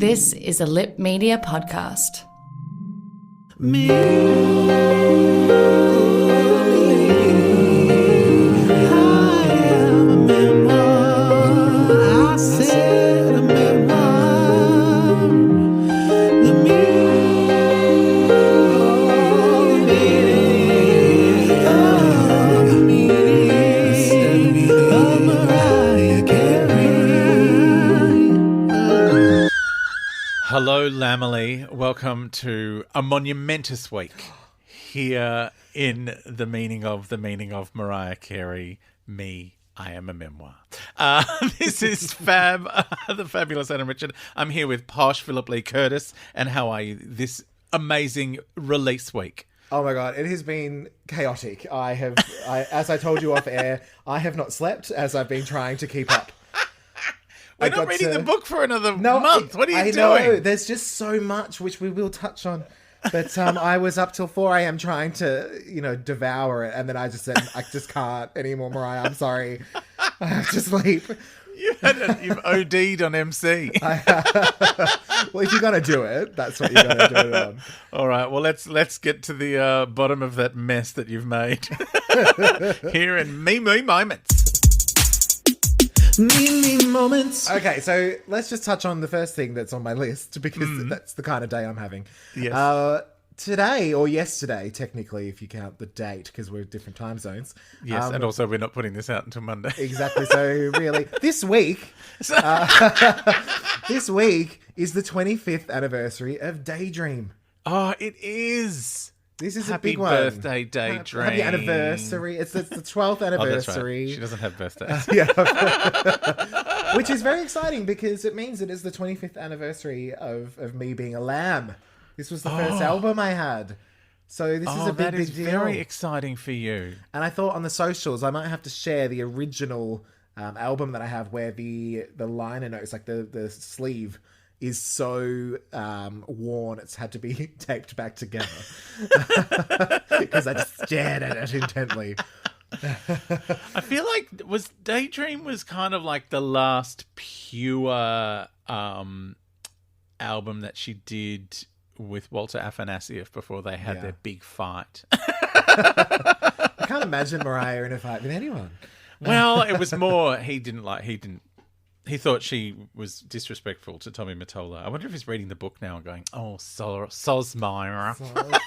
This is a Lip Media podcast. Hello, Lamely. Welcome to a monumentous week here in the meaning of Mariah Carey. Me, I am a memoir. This is Fab, the fabulous Adam Richard. I'm here with Posh, Philip Lee Curtis, and how are you this amazing release week? Oh my God, it has been chaotic. As I told you off air, I have not slept as I've been trying to keep up. We're not reading the book for another month. What are you doing? I know. There's just so much, which we will touch on. But I was up till 4 a.m. trying to, devour it. And then I just said, I just can't anymore, Mariah. I'm sorry. I have to sleep. You've OD'd on MC. Well, if you're going to do it, that's what you're going to do it on. All right. Well, let's get to the bottom of that mess that you've made here in Me Moments. Me moments. Okay, so let's just touch on the first thing that's on my list because that's the kind of day I'm having. Yes. Today or yesterday, technically, if you count the date, because we're different time zones. Yes, and also we're not putting this out until Monday. Exactly. So really, this week is the 25th anniversary of Daydream. Oh, it is. This is Happy a big one. Happy birthday, Daydream. Happy anniversary. It's the 12th anniversary. Oh, that's right. She doesn't have birthdays. Yeah. Which is very exciting because it means it is the 25th anniversary of me being a lamb. This was the first album I had. So this is a big deal. Very exciting for you. And I thought on the socials, I might have to share the original album that I have where the liner notes, like the sleeve, is so worn it's had to be taped back together because I just stared at it intently. I feel like Daydream was kind of like the last pure album that she did with Walter Afanasieff before they had their big fight. I can't imagine Mariah in a fight with anyone. Well, it was more he thought she was disrespectful to Tommy Mottola. I wonder if he's reading the book now and going, Sosmira.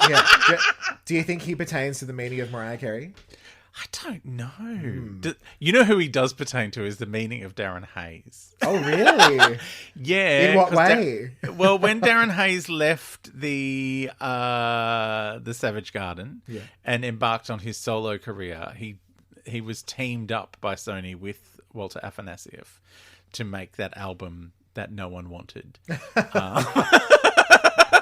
Yeah. Do you think he pertains to the meaning of Mariah Carey? I don't know. You know who he does pertain to is the meaning of Darren Hayes. Oh, really? Yeah. In what way? Well, when Darren Hayes left the Savage Garden and embarked on his solo career, he was teamed up by Sony with Walter Afanasieff to make that album that no one wanted.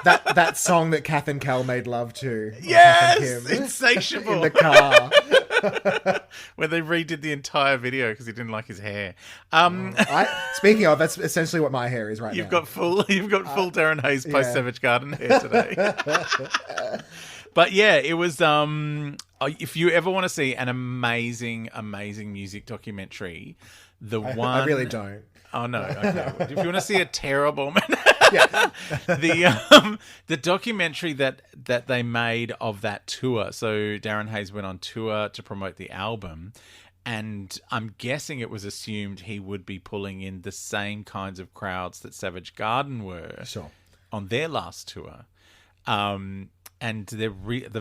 That song that Kath and Cal made love to. Yes! Insatiable. In the car. Where they redid the entire video because he didn't like his hair. Speaking of, that's essentially what my hair is right now. You've got full Darren Hayes post Savage Garden hair today. But yeah, it was. If you ever want to see an amazing music documentary, I really don't. Oh no! Okay. If you want to see a terrible, the documentary that they made of that tour. So Darren Hayes went on tour to promote the album, and I'm guessing it was assumed he would be pulling in the same kinds of crowds that Savage Garden were on their last tour. And the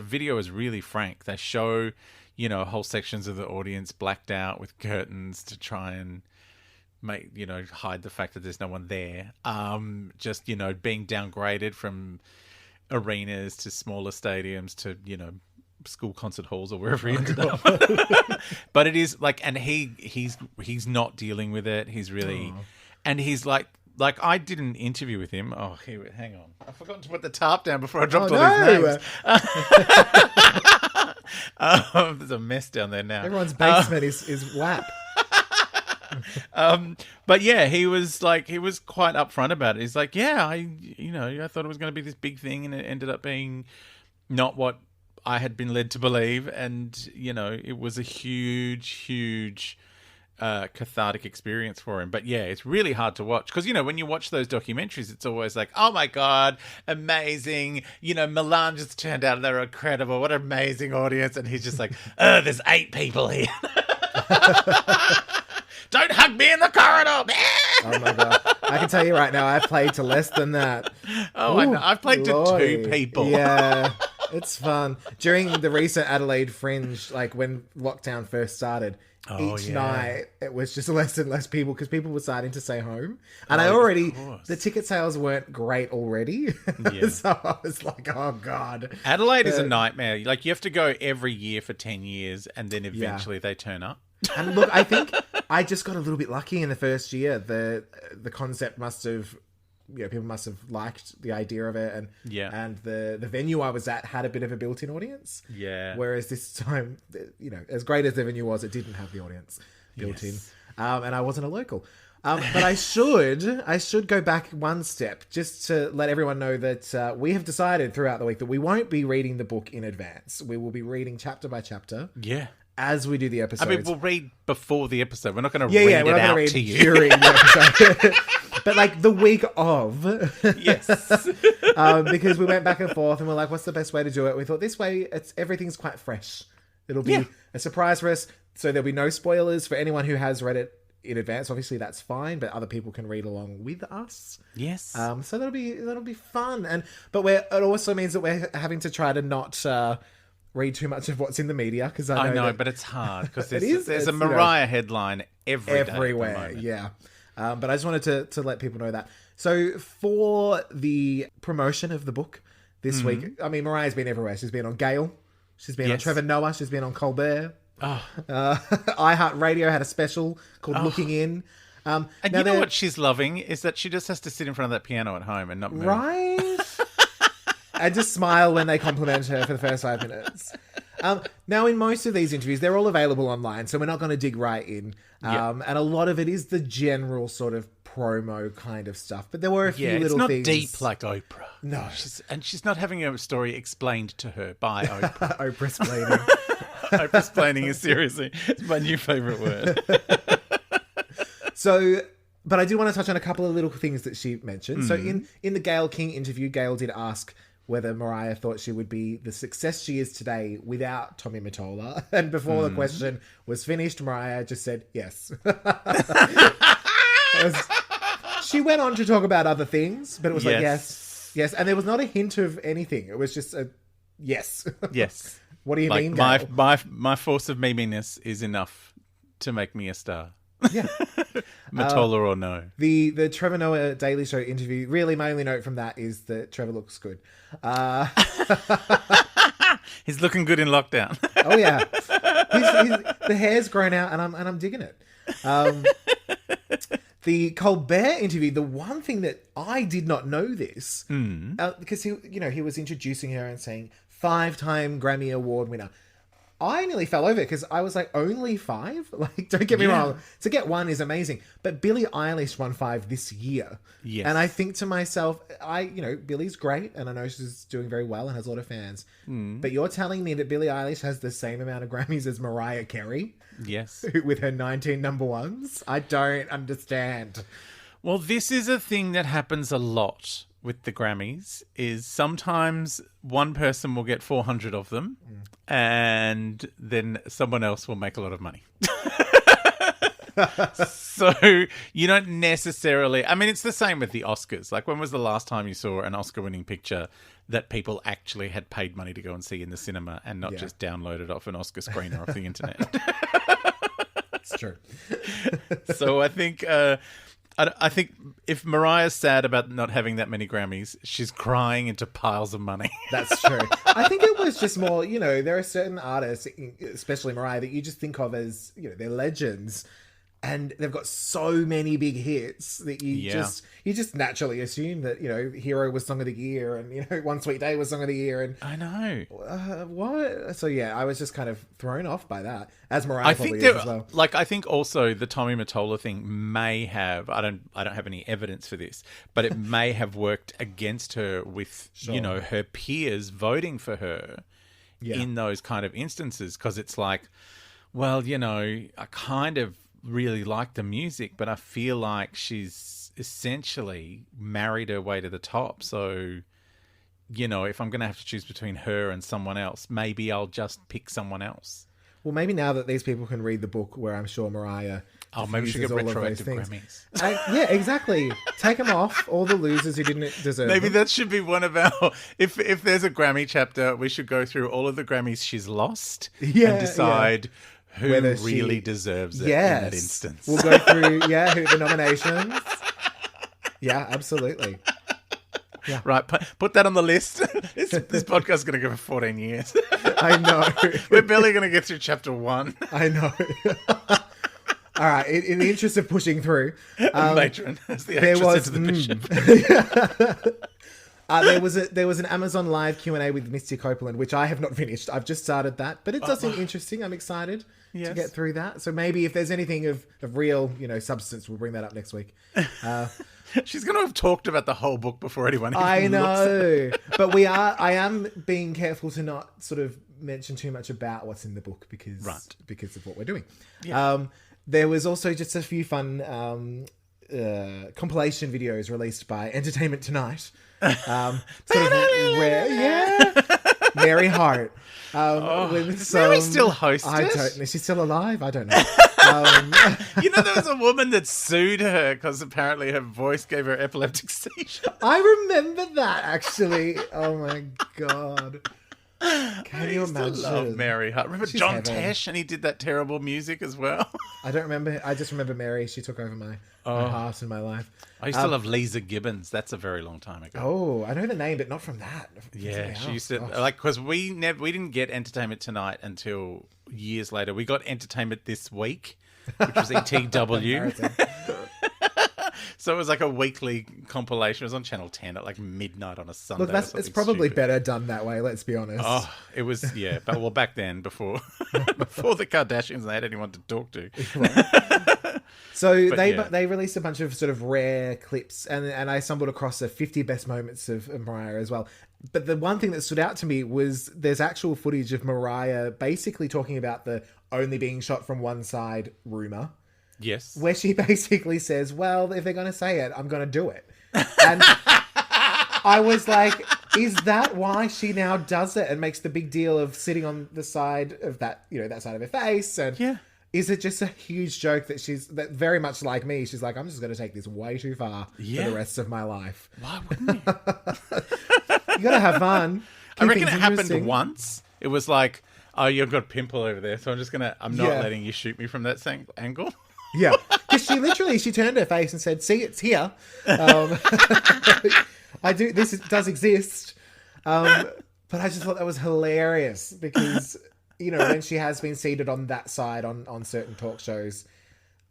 video is really frank. They show, whole sections of the audience blacked out with curtains to try and hide the fact that there's no one there. Just, being downgraded from arenas to smaller stadiums to, school concert halls or wherever he ended up. But it is like, and he's not dealing with it. He's really, and he's like I did an interview with him. Oh, hang on. I've forgotten to put the tarp down before I dropped all these names. There's a mess down there now. Everyone's basement is WAP. But yeah, he was quite upfront about it. He's like, I thought it was going to be this big thing, and it ended up being not what I had been led to believe. And it was a huge cathartic experience for him. But yeah, it's really hard to watch because, when you watch those documentaries, it's always like, oh my God, amazing. Milan just turned out they're incredible. What an amazing audience. And he's just like, oh, there's 8 people here. Don't hug me in the corridor. Oh my God. I can tell you right now, I've played to less than that. Oh, I know. I've played to 2 people. Yeah, it's fun. During the recent Adelaide Fringe, like when lockdown first started, each night it was just less and less people because people were starting to stay home. And the ticket sales weren't great already. Yeah. So I was like, oh God. Adelaide is a nightmare. Like you have to go every year for 10 years and then eventually they turn up. And look, I think I just got a little bit lucky in the first year. The concept must have, people must have liked the idea of it, and the venue I was at had a bit of a built-in audience. Yeah. Whereas this time, as great as the venue was, it didn't have the audience built in, and I wasn't a local. But I should go back one step just to let everyone know that we have decided throughout the week that we won't be reading the book in advance. We will be reading chapter by chapter. Yeah. As we do the episodes. I mean, we'll read before the episode. We're not going to read it out to you. During the episode. But like the week of. Yes. Because we went back and forth and we're like, what's the best way to do it? We thought this way, everything's quite fresh. It'll be a surprise for us. So there'll be no spoilers for anyone who has read it in advance. Obviously, that's fine, but other people can read along with us. Yes. So that'll be fun. But it also means that we're having to try to not... read too much of what's in the media because I know but it's hard because there's a Mariah headline everywhere. Yeah. But I just wanted to let people know that. So for the promotion of the book this week, I mean, Mariah's been everywhere. She's been on Gale. She's been on Trevor Noah. She's been on Colbert. iHeartRadio had a special called Looking In. And you know what she's loving is that she just has to sit in front of that piano at home and not move. Right? And just smile when they compliment her for the first 5 minutes. Now, in most of these interviews, they're all available online, so we're not going to dig right in. And a lot of it is the general sort of promo kind of stuff. But there were a few little things. It's not deep like Oprah. No. She's not having a story explained to her by Oprah. Oprahsplaining. Oprahsplaining is seriously it's my new favourite word. But I do want to touch on a couple of little things that she mentioned. So in the Gayle King interview, Gayle did ask whether Mariah thought she would be the success she is today without Tommy Mottola. And before the question was finished, Mariah just said yes. She went on to talk about other things, but it was like, yes. And there was not a hint of anything. It was just a yes. Yes. What do you mean, Gayle? My force of meminess is enough to make me a star. Yeah. Mottola or no. The Trevor Noah Daily Show interview, really my only note from that is that Trevor looks good. He's looking good in lockdown. Oh yeah. The hair's grown out and I'm digging it. The Colbert interview, the one thing that I did not know this, because he was introducing her and saying 5-time Grammy Award winner. I nearly fell over because I was like, only 5? Like, don't get me wrong. To get 1 is amazing. But Billie Eilish won 5 this year. Yes. And I think to myself, Billie's great. And I know she's doing very well and has a lot of fans. But you're telling me that Billie Eilish has the same amount of Grammys as Mariah Carey? Yes. With her 19 number ones? I don't understand. Well, this is a thing that happens a lot with the Grammys, is sometimes one person will get 400 of them and then someone else will make a lot of money. So you don't necessarily... I mean, it's the same with the Oscars. Like, when was the last time you saw an Oscar-winning picture that people actually had paid money to go and see in the cinema and not just downloaded off an Oscar screener off the internet? It's true. So I think if Mariah's sad about not having that many Grammys, she's crying into piles of money. That's true. I think it was just more, there are certain artists, especially Mariah, that you just think of as, they're legends. And they've got so many big hits that you just naturally assume that, Hero was Song of the Year and, One Sweet Day was Song of the Year. And I know. What? So, yeah, I was just kind of thrown off by that, as Mariah probably is as well. Like, I think also the Tommy Mottola thing may have, I don't have any evidence for this, but it may have worked against her with, her peers voting for her in those kind of instances. Because it's like, well, I kind of really like the music, but I feel like she's essentially married her way to the top. So, you know, if I'm going to have to choose between her and someone else, maybe I'll just pick someone else. Well, maybe now that these people can read the book, where I'm sure Mariah... maybe we should get retroactive Grammys. Yeah, exactly. Take them off, all the losers who didn't deserve Maybe them. that should be one of our... If there's a Grammy chapter, we should go through all of the Grammys she's lost and decide who whether really she deserves it in that instance. We'll go through, the nominations. Yeah, absolutely. Yeah. Right, put that on the list. This podcast is going to go for 14 years. I know. We're barely going to get through chapter 1. I know. All right, in the interest of pushing through, Matron, as the actress said to the bishop. There was an Amazon Live Q&A with Misty Copeland, which I have not finished. I've just started that, but it does seem interesting. I'm excited to get through that. So maybe if there's anything of real, substance, we'll bring that up next week. She's going to have talked about the whole book before anyone even I know, looks at but I am being careful to not sort of mention too much about what's in the book because of what we're doing. Yeah. There was also just a few fun compilation videos released by Entertainment Tonight. Sort of rare, Mary Hart. Is Mary still hosted? I don't know. Is she still alive? I don't know. You know, there was a woman that sued her because apparently her voice gave her epileptic seizure. I remember that, actually. Oh, my God. Can you imagine? I love Mary Hart. Remember John Tesh, and he did that terrible music as well? I don't remember. I just remember Mary. She took over my heart and my life. I used to love Lisa Gibbons. That's a very long time ago. Oh, I know the name, but not from that. Yeah, she used to because we didn't get Entertainment Tonight until years later. We got Entertainment This Week, which was ETW. So it was like a weekly compilation. It was on Channel 10 at like midnight on a Sunday. Look, it's probably better done that way, let's be honest. Oh, it was, but back then, before the Kardashians, they had anyone to talk to. Right. So they released a bunch of sort of rare clips, and I stumbled across the 50 best moments of Mariah as well. But the one thing that stood out to me was there's actual footage of Mariah basically talking about the only being shot from one side rumor. Yes. Where she basically says, well, if they're going to say it, I'm going to do it. And I was like, is that why she now does it and makes the big deal of sitting on the side of that, that side of her face? And is it just a huge joke that that very much like me, she's like, I'm just going to take this way too far for the rest of my life. Why wouldn't you? You got to have fun. I reckon it happened once. It was like, oh, you've got a pimple over there, so I'm not letting you shoot me from that angle. Yeah, because she turned her face and said, see, it's here. This does exist. But I just thought that was hilarious because, when she has been seated on that side on certain talk shows,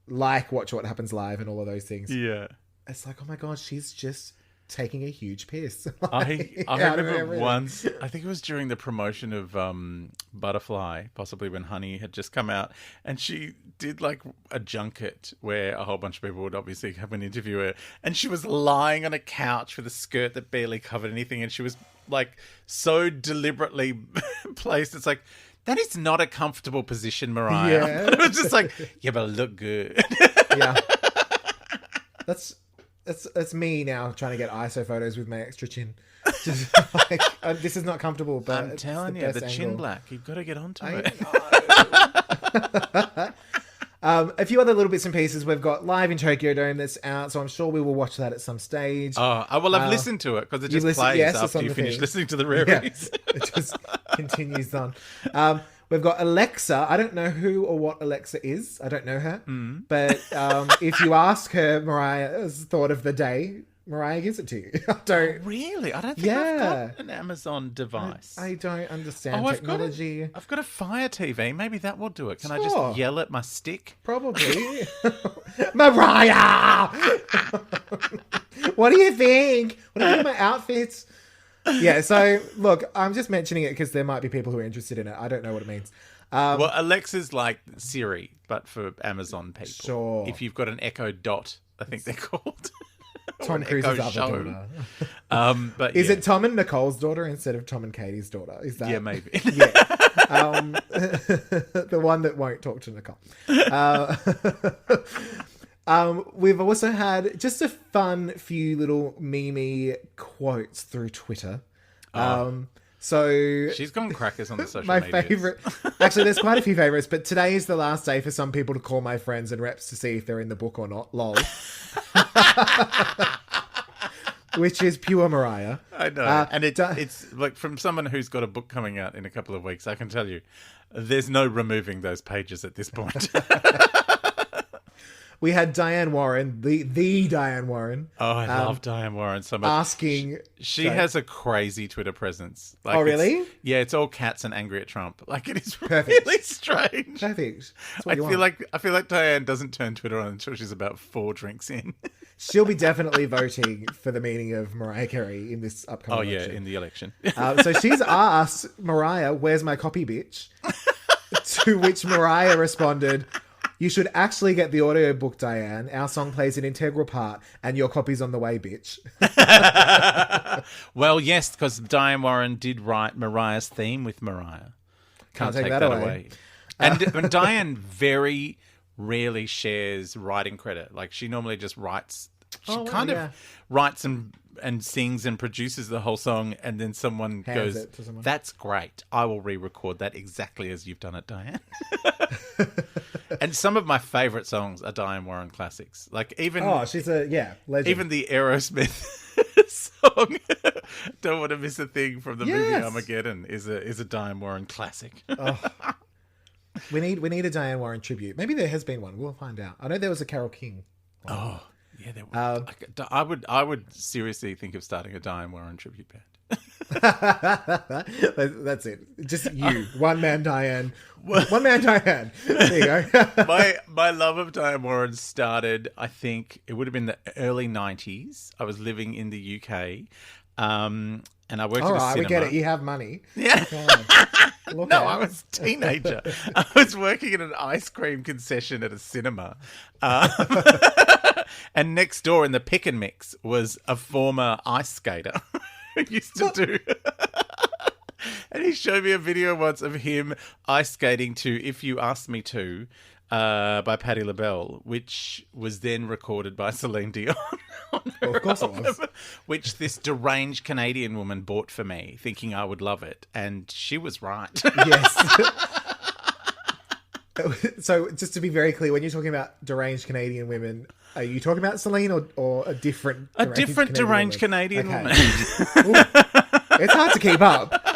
like Watch What Happens Live and all of those things. Yeah. It's like, oh my God, she's just taking a huge piss. I remember once, I think it was during the promotion of Butterfly, possibly when Honey had just come out, and she did like a junket where a whole bunch of people would obviously come and interview her, and she was lying on a couch with a skirt that barely covered anything, and she was like so deliberately placed. It's like, that is not a comfortable position, Mariah. Yeah. It was just like, yeah, but I look good. Yeah. That's me now trying to get ISO photos with my extra chin. Just like, this is not comfortable, but I'm telling you, the chin angle. black, you've got to get onto it. A few other little bits and pieces. We've got Live in Tokyo Dome that's out, so I'm sure we will watch that at some stage. Oh, well, I've listened to it because it just plays after you finish listening to the rarities. Yeah, it just continues on. We've got Alexa. I don't know who or what Alexa is. I don't know her. But if you ask her Mariah's thought of the day, Mariah gives it to you. I don't... Really? I don't think I've got an Amazon device. I don't understand technology. I've got a Fire TV. Maybe that will do it. Can I just yell at my stick? Probably. Mariah! What do you think? What do you think of my outfits? Yeah, so look, I'm just mentioning it because there might be people who are interested in it. I don't know what it means. Well, Alexa's like Siri, but for Amazon people. Sure. If you've got an Echo Dot, I think they're called. Tom Cruise's other daughter. But is it Tom and Nicole's daughter instead of Tom and Katie's daughter? Is that? Yeah, maybe. Yeah. The one that won't talk to Nicole. We've also had just a fun few little meme quotes through Twitter. So she's gone crackers on the social my media. favorite, actually, there's quite a few favorites, but today is the last day for some people to call my friends and reps to see if they're in the book or not. Lol. Which is pure Mariah. I know. And it's like, from someone who's got a book coming out in a couple of weeks, I can tell you, there's no removing those pages at this point. We had Diane Warren, the Diane Warren. Oh, I love Diane Warren so much. Asking... She has a crazy Twitter presence. Like, oh, really? It's all cats and angry at Trump. Like, it is Perfect. really strange. Perfect. I feel like Diane doesn't turn Twitter on until she's about 4 drinks in. She'll be definitely voting for the meaning of Mariah Carey in this upcoming election. In the election. So she's asked Mariah, "Where's my copy, bitch?" To which Mariah responded, "You should actually get the audiobook, Diane. Our song plays an integral part, and your copy's on the way, bitch." Well, yes, because Diane Warren did write Mariah's theme with Mariah. Can't take that away. And Diane very rarely shares writing credit. Like, she normally just writes. She of writes and sings and produces the whole song, and then someone Hands goes, it to someone. "That's great. I will re-record that exactly as you've done it, Diane." And some of my favourite songs are Diane Warren classics. Like, even she's a legend. Even the Aerosmith song, "Don't Want to Miss a Thing" from the movie Armageddon is a Diane Warren classic. We need a Diane Warren tribute. Maybe there has been one. We'll find out. I know there was a Carole King one. Oh, yeah, there was. I would seriously think of starting a Diane Warren tribute band. That's it. Just you. One man Diane. One man Diane. There you go. My love of Diane Warren started, I think, it would have been the early 90s. I was living in the UK. And I worked at a cinema. We get it. You have money. Yeah. I was a teenager. I was working in an ice cream concession at a cinema. And next door in the pick and mix was a former ice skater who used to do... And he showed me a video once of him ice skating to "If You Asked Me To" by Patti LaBelle, which was then recorded by Celine Dion. Of course it was. Which this deranged Canadian woman bought for me, thinking I would love it. And she was right. Yes. So, just to be very clear, when you're talking about deranged Canadian women, are you talking about Celine or a different deranged Canadian woman? Ooh, it's hard to keep up.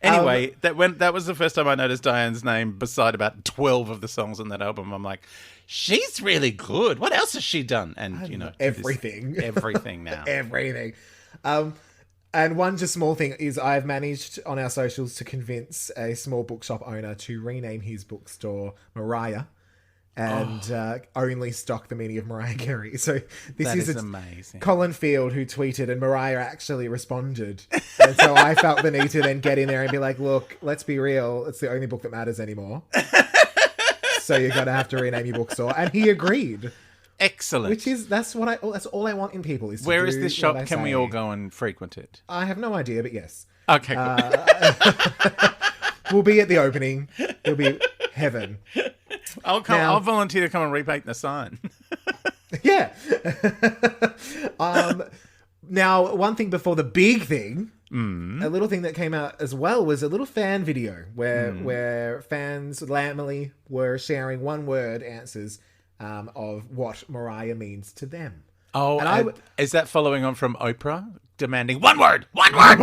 Anyway, that was the first time I noticed Diane's name beside about 12 of the songs on that album. I'm like, she's really good. What else has she done? And, everything. Everything now. Everything. And one just small thing is I've managed on our socials to convince a small bookshop owner to rename his bookstore Mariah and only stock the meaning of Mariah Carey. So this is amazing. Colin Field who tweeted and Mariah actually responded. And so I felt the need to then get in there and be like, look, let's be real. It's the only book that matters anymore. So you're going to have to rename your bookstore. And he agreed. Excellent. That's all I want in people is to Where do is this shop? what I Can we say. all go and frequent it? I have no idea, but yes. Okay, cool. We'll be at the opening. It'll be heaven. I'll volunteer to come and repaint the sign. Yeah. Now, one thing before the big thing, a little thing that came out as well was a little fan video where fans Lamely were sharing one-word answers of what Mariah means to them. Oh, and is that following on from Oprah demanding one word, Mariah?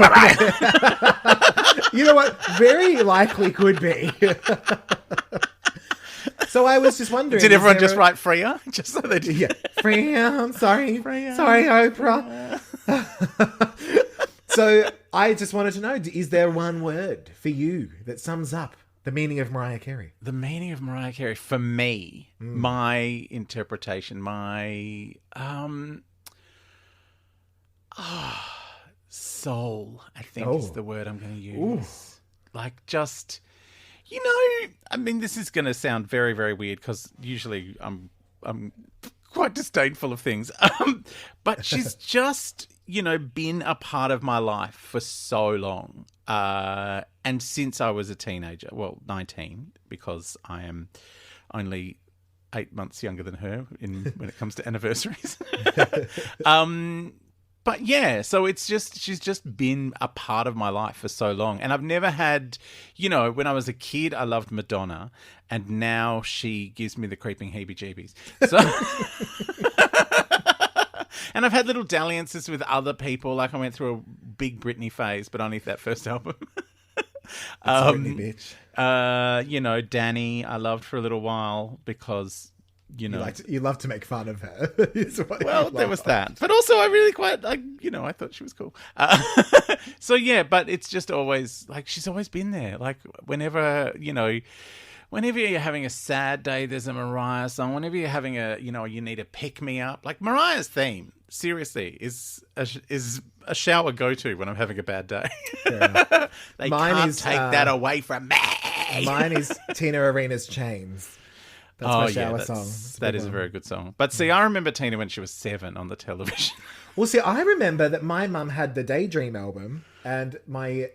You know what? Very likely could be. So I was just wondering. Did everyone just write Freya? Just so they did. Yeah. Freya, I'm sorry. Freya. Sorry, Oprah. So I just wanted to know, is there one word for you that sums up the meaning of Mariah Carey? The meaning of Mariah Carey, for me, my interpretation, my soul, I think is the word I'm going to use. Ooh. Like, just, I mean, this is going to sound very, very weird because usually I'm quite disdainful of things. But she's just, been a part of my life for so long. And since I was a teenager, 19, because I am only 8 months younger than her when it comes to anniversaries. But yeah, so she's just been a part of my life for so long. And I've never had, when I was a kid, I loved Madonna, and now she gives me the creeping heebie-jeebies. So, and I've had little dalliances with other people. Like I went through a big Britney phase, but only that first album. Britney, bitch. Danny, I loved for a little while because, you love to make fun of her. Well, there was that. But also I really I thought she was cool. So yeah, but it's just always she's always been there. Like whenever you're having a sad day, there's a Mariah song. Whenever you're having you need a pick me up. Like Mariah's theme, seriously, is a shower go-to when I'm having a bad day. Yeah. They can't take that away from me. Mine is Tina Arena's Chains. That's my shower song. That is a very good song. But see, I remember Tina when she was 7 on the television. Well, see, I remember that my mum had the Daydream album, and my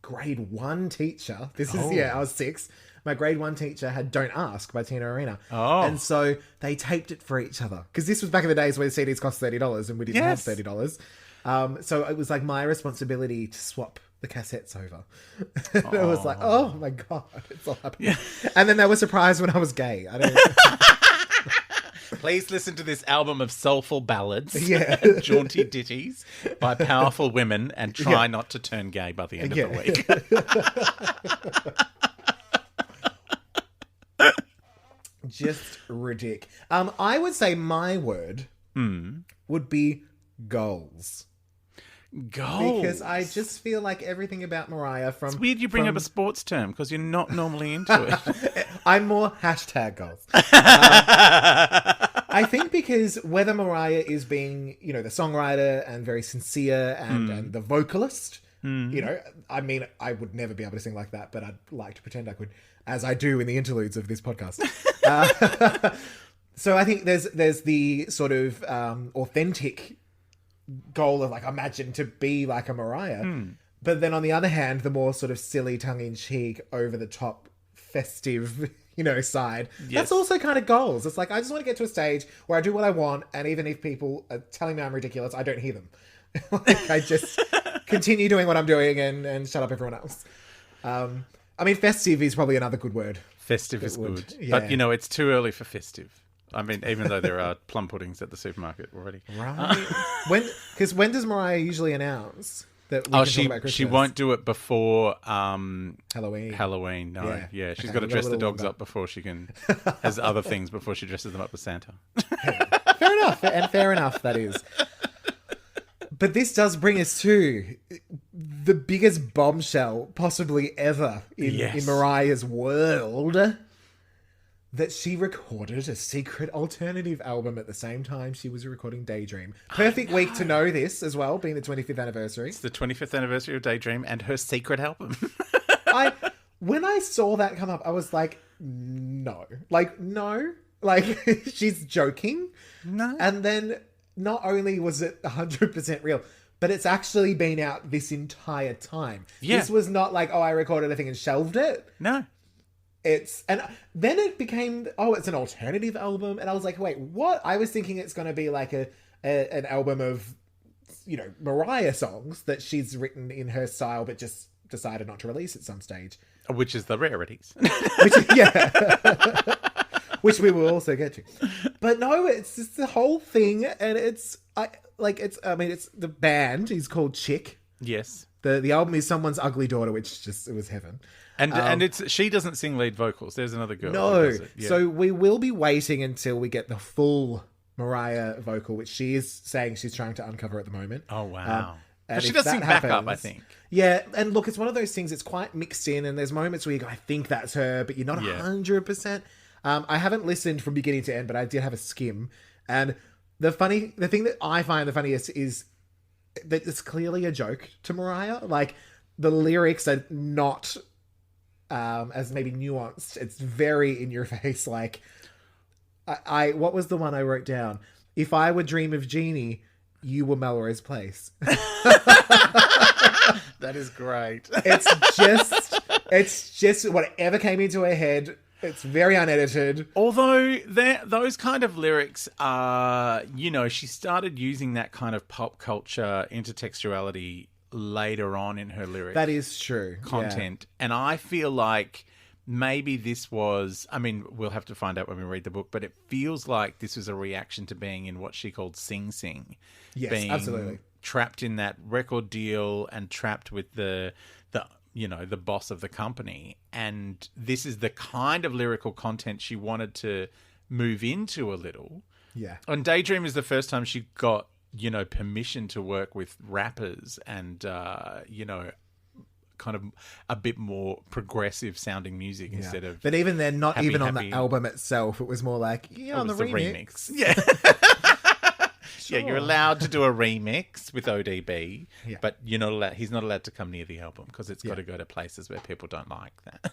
grade 1 teacher, I was 6, my grade 1 teacher had Don't Ask by Tina Arena. Oh. And so they taped it for each other. Because this was back in the days where the CDs cost $30 and we didn't have $30. So it was like my responsibility to swap the cassettes over. And it was like, oh my God, it's all happening. Yeah. And then they were surprised when I was gay. I don't Please listen to this album of soulful ballads, jaunty ditties by powerful women, and try not to turn gay by the end of the week. Just ridiculous. I would say my word would be goals. Goals? Because I just feel like everything about Mariah It's weird you bring up a sports term because you're not normally into it. I'm more hashtag goals. I think because whether Mariah is being, the songwriter and very sincere and the vocalist, I mean, I would never be able to sing like that, but I'd like to pretend I could, as I do in the interludes of this podcast. So I think there's the sort of authentic goal of imagine to be like a Mariah. But then on the other hand, the more sort of silly, tongue-in-cheek, over-the-top, festive, side, that's also kind of goals. It's I just want to get to a stage where I do what I want, and even if people are telling me I'm ridiculous, I don't hear them. I just continue doing what I'm doing and shut up everyone else. I mean, festive is probably another good word. Festive is good. Yeah. But, it's too early for festive. I mean, even though there are plum puddings at the supermarket already. Right. When does Mariah usually announce that we can talk about Christmas? She won't do it before Halloween. Halloween, no. Yeah, she's got to dress the dogs up before she has other things before she dresses them up as Santa. Fair enough. And fair enough, that is. But this does bring us to the biggest bombshell possibly ever in Mariah's world. That she recorded a secret alternative album at the same time she was recording Daydream. Perfect week to know this as well, being the 25th anniversary. It's the 25th anniversary of Daydream and her secret album. When I saw that come up, I was like, no. No. She's joking. No. And then not only was it 100% real, but it's actually been out this entire time. Yeah. This was not I recorded a thing and shelved it. No. And then it became, it's an alternative album. And I was like, wait, what? I was thinking it's going to be an album of, Mariah songs that she's written in her style, but just decided not to release at some stage. Which is the rarities. Which we will also get to. But no, it's just the whole thing. And it's the band is called Chick. Yes. The album is Someone's Ugly Daughter, which it was heaven. And she doesn't sing lead vocals. There's another girl. No. Yeah. So we will be waiting until we get the full Mariah vocal, which she is saying she's trying to uncover at the moment. Oh, wow. But she does sing backup, I think. Yeah. And look, it's one of those things, it's quite mixed in, and there's moments where you go, I think that's her, but you're not 100%. I haven't listened from beginning to end, but I did have a skim. And the thing that I find the funniest is that it's clearly a joke to Mariah. The lyrics are not as maybe nuanced. It's very in your face. What was the one I wrote down? If I would dream of Jeannie, You Were Melrose Place. That is great. It's just whatever came into her head. It's very unedited. Although those kind of lyrics are, she started using that kind of pop culture intertextuality later on in her lyrics. That is true. Content. Yeah. And I feel like maybe this was, we'll have to find out when we read the book, but it feels like this was a reaction to being in what she called Sing Sing. Yes, being absolutely. Trapped in that record deal and trapped with the boss of the company. And this is the kind of lyrical content she wanted to move into a little. Yeah. And Daydream is the first time she got, permission to work with rappers and, kind of a bit more progressive sounding music instead of. But even then, not happy, even on happy. the album itself, it was more like, on the remix. Yeah. Sure. Yeah, you're allowed to do a remix with ODB, Yeah. but you're not allowed. He's not allowed to come near the album because it's got to go to places where people don't like that.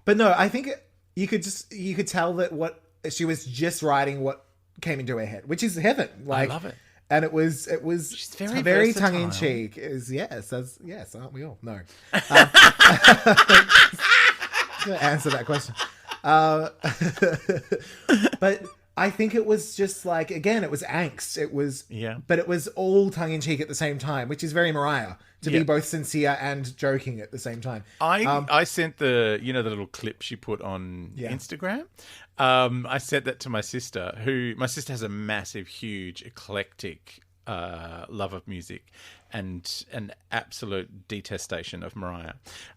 But no, I think you could tell that what she was just writing what came into her head, which is heaven. Like, I love it. And it was She's very tongue in versatile. cheek. It was yes, aren't we all? No. Answer that question. But I think it was just like, again, it was angst. It was, but it was all tongue in cheek at the same time, which is very Mariah to be both sincere and joking at the same time. I sent the little clip she put on Instagram. I sent that to my sister, my sister has a massive, huge, eclectic love of music and an absolute detestation of Mariah.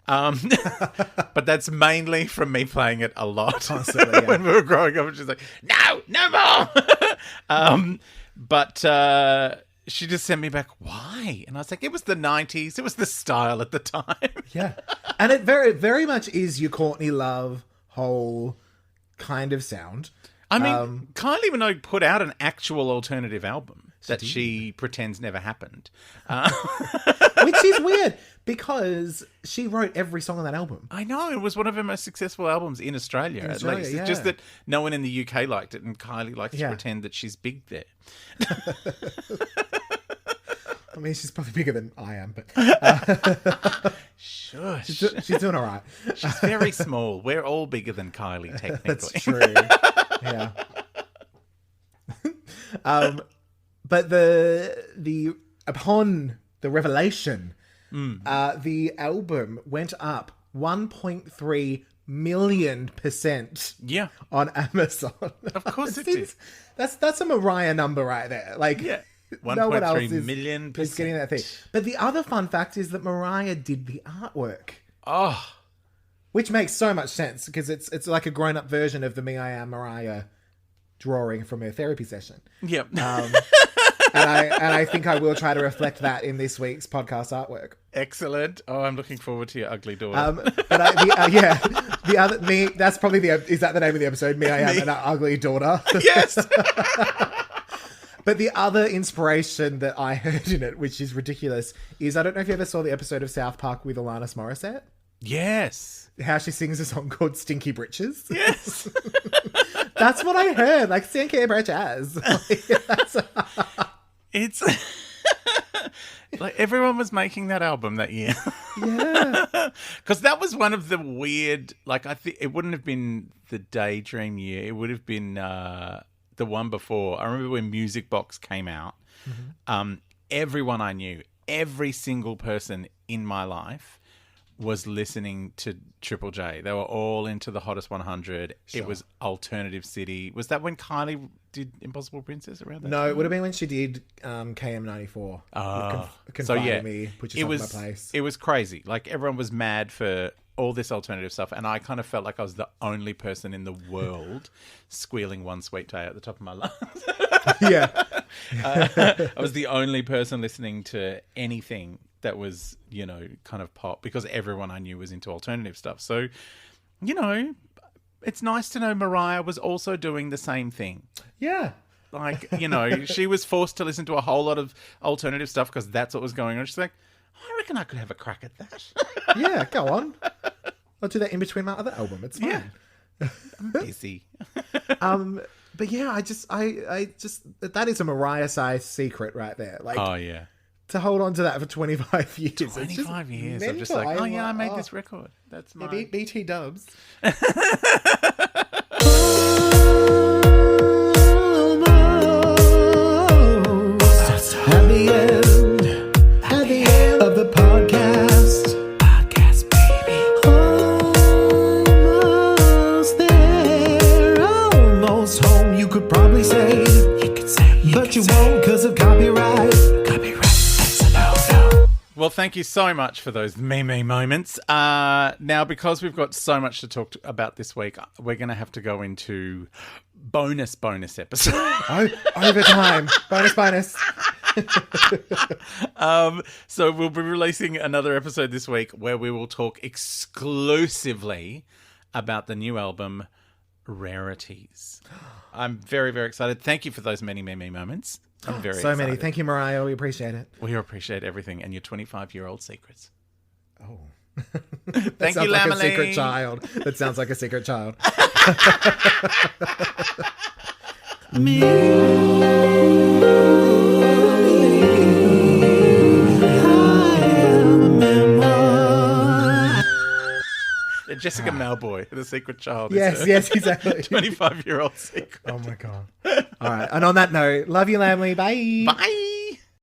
But that's mainly from me playing it a lot constantly, when we were growing up. And she's like, no more. But she just sent me back, why? And I was like, it was the 90s. It was the style at the time. Yeah. And it very, very much is your Courtney Love whole kind of sound. Kylie Minogue put out an actual alternative album that she pretends never happened. Which is weird because she wrote every song on that album. I know. It was one of her most successul albums in Australia, at least. Yeah. It's just that no one in the UK liked it and Kylie likes to pretend that she's big there. I mean, she's probably bigger than I am, but... Shush. She's doing all right. She's very small. We're all bigger than Kylie, technically. That's true. Yeah. But the upon the revelation, the album went up 1.3 million% on Amazon. Of course it did. That's a Mariah number right there. Like, no one else 1.3 million is getting that thing. But the other fun fact is that Mariah did the artwork. Oh. Which makes so much sense because it's like a grown-up version of the Me I Am Mariah drawing from her therapy session. Yep. And I think I will try to reflect that in this week's podcast artwork. Excellent. Oh, I'm looking forward to your ugly daughter. The other me. That's probably is that the name of the episode? Me, I am an ugly daughter. Yes. But the other inspiration that I heard in it, which is ridiculous, is I don't know if you ever saw the episode of South Park with Alanis Morissette. Yes. How she sings a song called Stinky Britches. Yes. That's what I heard. Like, Stinky Britches. It's like everyone was making that album that year. Yeah. Because that was one of the weird, like, I think it wouldn't have been the Daydream year. It would have been the one before. I remember when Music Box came out. Mm-hmm. Everyone I knew, every single person in my life was listening to Triple J. They were all into the Hottest 100. Sure. It was Alternative City. Was that when Kylie did Impossible Princess around that No, time? it would have been when she did KM94. So Me, Put Yourself in My Place. It was crazy. Like, everyone was mad for all this alternative stuff, and I kind of felt like I was the only person in the world squealing One Sweet Day at the top of my lungs. Yeah. I was the only person listening to anything that was, kind of pop, because everyone I knew was into alternative stuff. So, it's nice to know Mariah was also doing the same thing. Yeah. Like, she was forced to listen to a whole lot of alternative stuff because that's what was going on. She's like, I reckon I could have a crack at that. Yeah, go on. I'll do that in between my other album. It's fine. I'm busy. But yeah, I just that is a Mariah-sized secret right there. Like, Oh, yeah. to hold on to that for 25 years. 25 years of just mental. like, oh, yeah, I made this record. That's Yeah, mine. BT dubs. At the end of the podcast. Podcast, baby. Almost there, almost home, you could probably say. But you won't because of copyright. Well, thank you so much for those me moments. Now, because we've got so much to talk about this week, we're going to have to go into bonus episode. Overtime. bonus. So we'll be releasing another episode this week where we will talk exclusively about the new album, Rarities. I'm very, very excited. Thank you for those many me moments. I'm very So excited. many. Thank you, Mariah. We appreciate it. We appreciate everything and your 25-year-old secrets. Oh. Thank you, Sounds like a Lamely. secret child. That sounds like a secret child. Jessica Malboy, the secret child. Yes, exactly. 25-year-old secret. Oh my God. All right. And on that note, love you, Lamley. Bye. Bye.